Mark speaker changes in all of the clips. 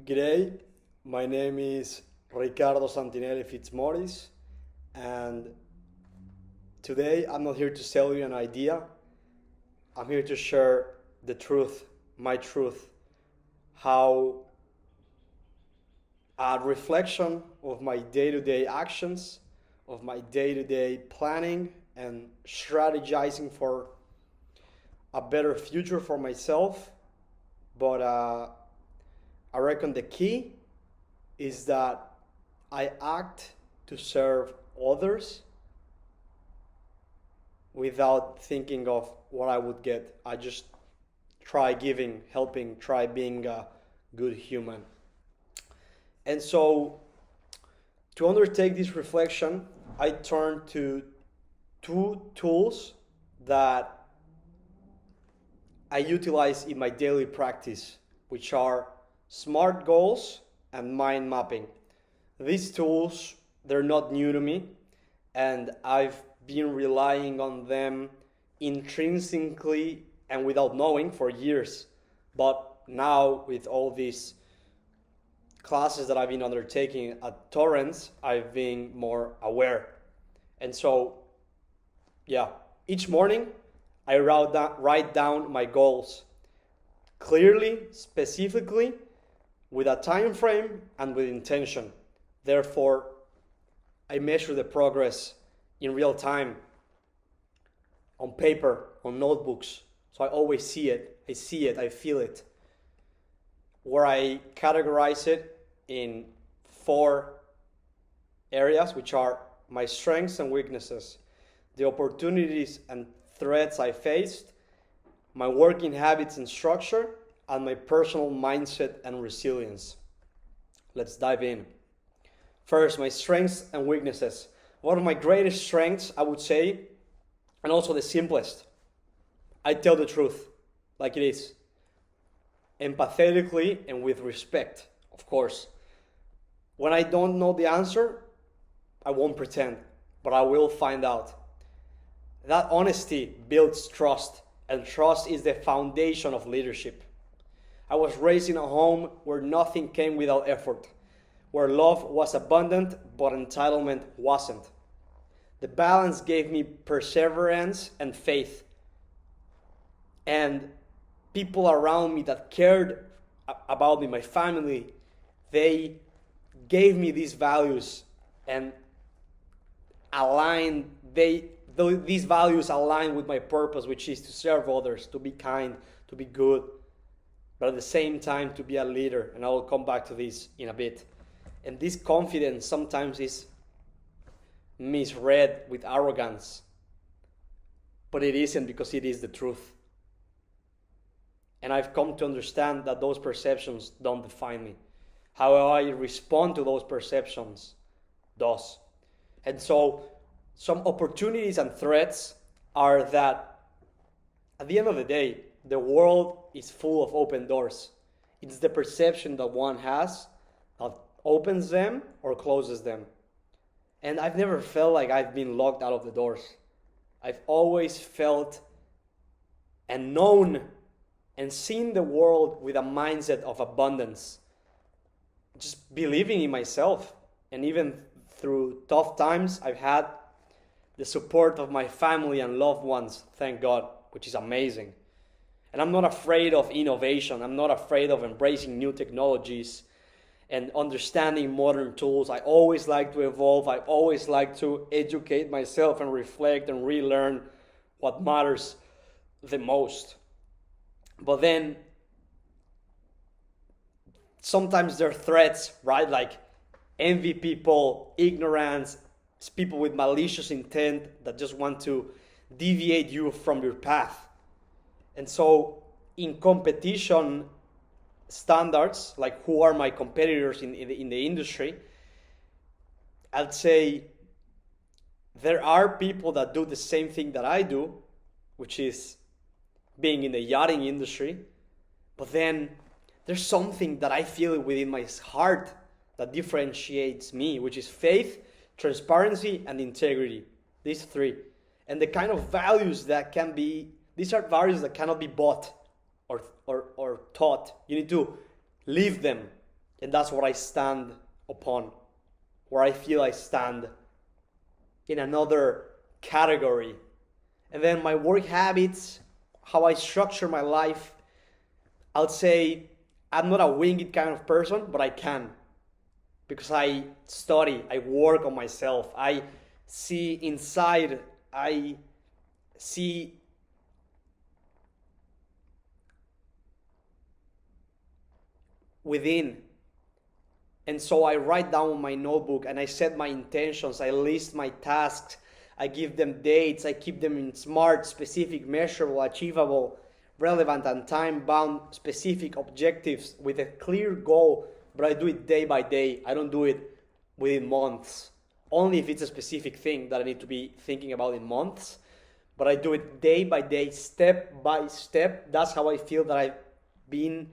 Speaker 1: G'day, my name is Ricardo Santinelli Fitzmaurice, and today I'm not here to sell you an idea. I'm here to share the truth, my truth, how a reflection of my day to day actions, of my day to day planning and strategizing for a better future for myself. But I reckon the key is that I act to serve others without thinking of what I would get. I just try giving, helping, try being a good human. And so, to undertake this reflection, I turn to two tools that I utilize in my daily practice, which are SMART goals and mind mapping. These tools, they're not new to me, and I've been relying on them intrinsically and without knowing for years. But now, with all these classes that I've been undertaking at Torrance, I've been more aware. And so, yeah, each morning I write down my goals clearly, specifically, with a time frame and with intention. Therefore, I measure the progress in real time on paper, on notebooks. So I always see it, I feel it. Where I categorize it in four areas, which are my strengths and weaknesses, the opportunities and threats I faced, my working habits and structure, and my personal mindset and resilience. Let's dive in. First, my strengths and weaknesses. One of my greatest strengths, I would say, and also the simplest, I tell the truth like it is, empathetically and with respect, of course. When I don't know the answer, I won't pretend, but I will find out. That honesty builds trust, and trust is the foundation of leadership. I was raised in a home where nothing came without effort, where love was abundant but entitlement wasn't. The balance gave me perseverance and faith. And people around me that cared about me, my family, they gave me these values and these values align with my purpose, which is to serve others, to be kind, to be good, but at the same time to be a leader. And I will come back to this in a bit. And this confidence sometimes is misread with arrogance, but it isn't, because it is the truth. And I've come to understand that those perceptions don't define me. How I respond to those perceptions does. And so some opportunities and threats are that at the end of the day, the world is full of open doors. It's the perception that one has that opens them or closes them. And I've never felt like I've been locked out of the doors. I've always felt and known and seen the world with a mindset of abundance. Just believing in myself. And even through tough times, I've had the support of my family and loved ones, thank God, which is amazing. And I'm not afraid of innovation. I'm not afraid of embracing new technologies and understanding modern tools. I always like to evolve. I always like to educate myself and reflect and relearn what matters the most. But then sometimes there are threats, right? Like envy people, ignorance, people with malicious intent that just want to deviate you from your path. And so in competition standards, like who are my competitors in the industry, I'd say there are people that do the same thing that I do, which is being in the yachting industry. But then there's something that I feel within my heart that differentiates me, which is faith, transparency, and integrity. These three. And the kind of values that can be, these are values that cannot be bought or taught. You need to live them. And that's what I stand upon, where I feel I stand in another category. And then my work habits, how I structure my life, I'll say I'm not a winged kind of person, but I can. Because I study, I work on myself, I see inside, I see within. And so I write down on my notebook and I set my intentions, I list my tasks, I give them dates, I keep them in smart, specific, measurable, achievable, relevant, and time-bound specific objectives with a clear goal, but I do it day by day. I don't do it within months. Only if it's a specific thing that I need to be thinking about in months, but I do it day by day, step by step. That's how I feel that I've been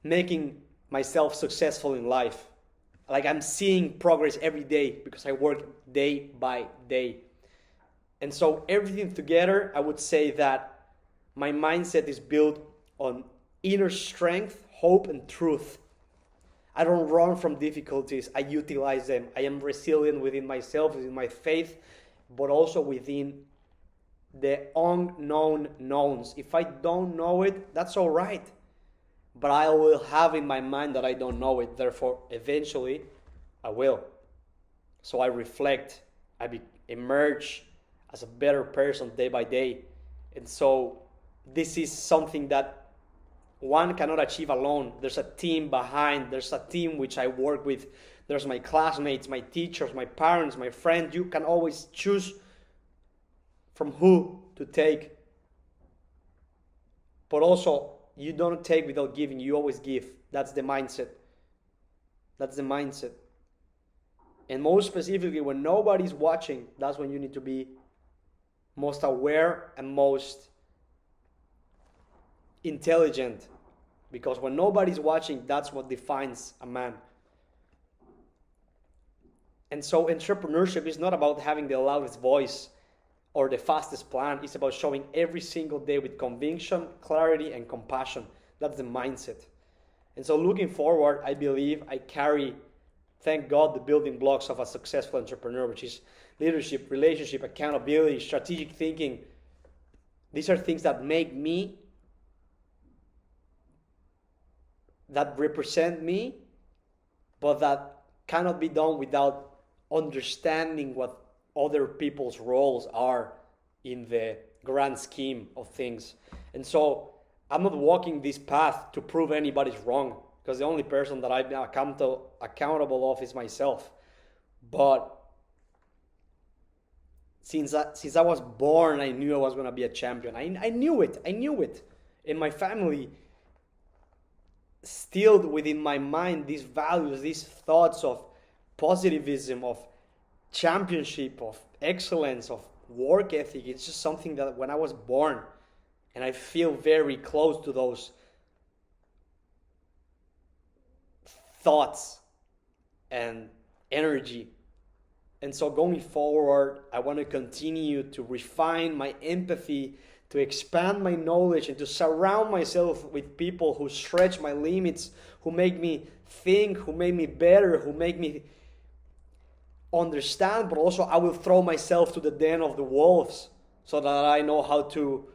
Speaker 1: making myself successful in life. Like I'm seeing progress every day because I work day by day. And so everything together, I would say that my mindset is built on inner strength, hope, and truth. I don't run from difficulties, I utilize them. I am resilient within myself, within my faith, but also within the unknown knowns. If I don't know it, that's all right. But I will have in my mind that I don't know it. Therefore, eventually, I will. So I reflect, I emerge as a better person day by day. And so this is something that one cannot achieve alone. There's a team behind. There's a team which I work with. There's my classmates, my teachers, my parents, my friends. You can always choose from who to take. But also, you don't take without giving. You always give. That's the mindset. That's the mindset. And most specifically, when nobody's watching, that's when you need to be most aware and most intelligent. Because when nobody's watching, that's what defines a man. And so entrepreneurship is not about having the loudest voice or the fastest plan. It's about showing every single day with conviction, clarity, and compassion. That's the mindset. And so looking forward, I believe I carry, thank God, the building blocks of a successful entrepreneur, which is leadership, relationship, accountability, strategic thinking. These are things that make me, that represent me, but that cannot be done without understanding what other people's roles are in the grand scheme of things. And so I'm not walking this path to prove anybody's wrong, because the only person that I'm accountable of is myself. But since I was born, I knew I was going to be a champion. I knew it. And my family instilled within my mind these values, these thoughts of positivism, of championship, of excellence, of work ethic. It's just something that when I was born, and I feel very close to those thoughts and energy. And so going forward, I want to continue to refine my empathy, to expand my knowledge, and to surround myself with people who stretch my limits, who make me think, who make me better, who make me understand, but also I will throw myself to the den of the wolves so that I know how to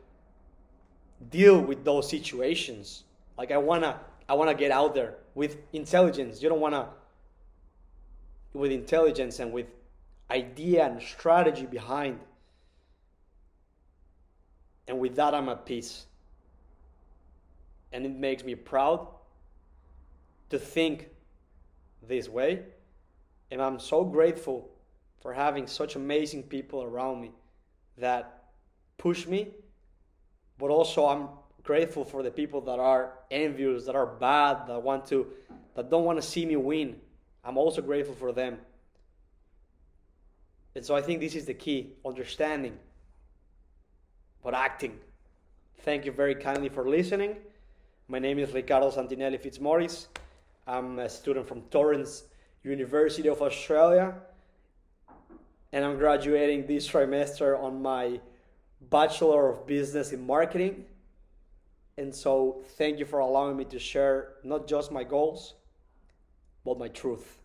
Speaker 1: deal with those situations. Like I wanna get out there with intelligence. You don't wanna, with intelligence and with idea and strategy behind. And with that, I'm at peace. And it makes me proud to think this way. And I'm so grateful for having such amazing people around me that push me. But also I'm grateful for the people that are envious, that are bad, that don't want to see me win. I'm also grateful for them. And so I think this is the key, understanding, but acting. Thank you very kindly for listening. My name is Ricardo Santinelli Fitzmaurice. I'm a student from Torrens University of Australia, and I'm graduating this trimester on my Bachelor of Business in Marketing. And so thank you for allowing me to share not just my goals, about my truth.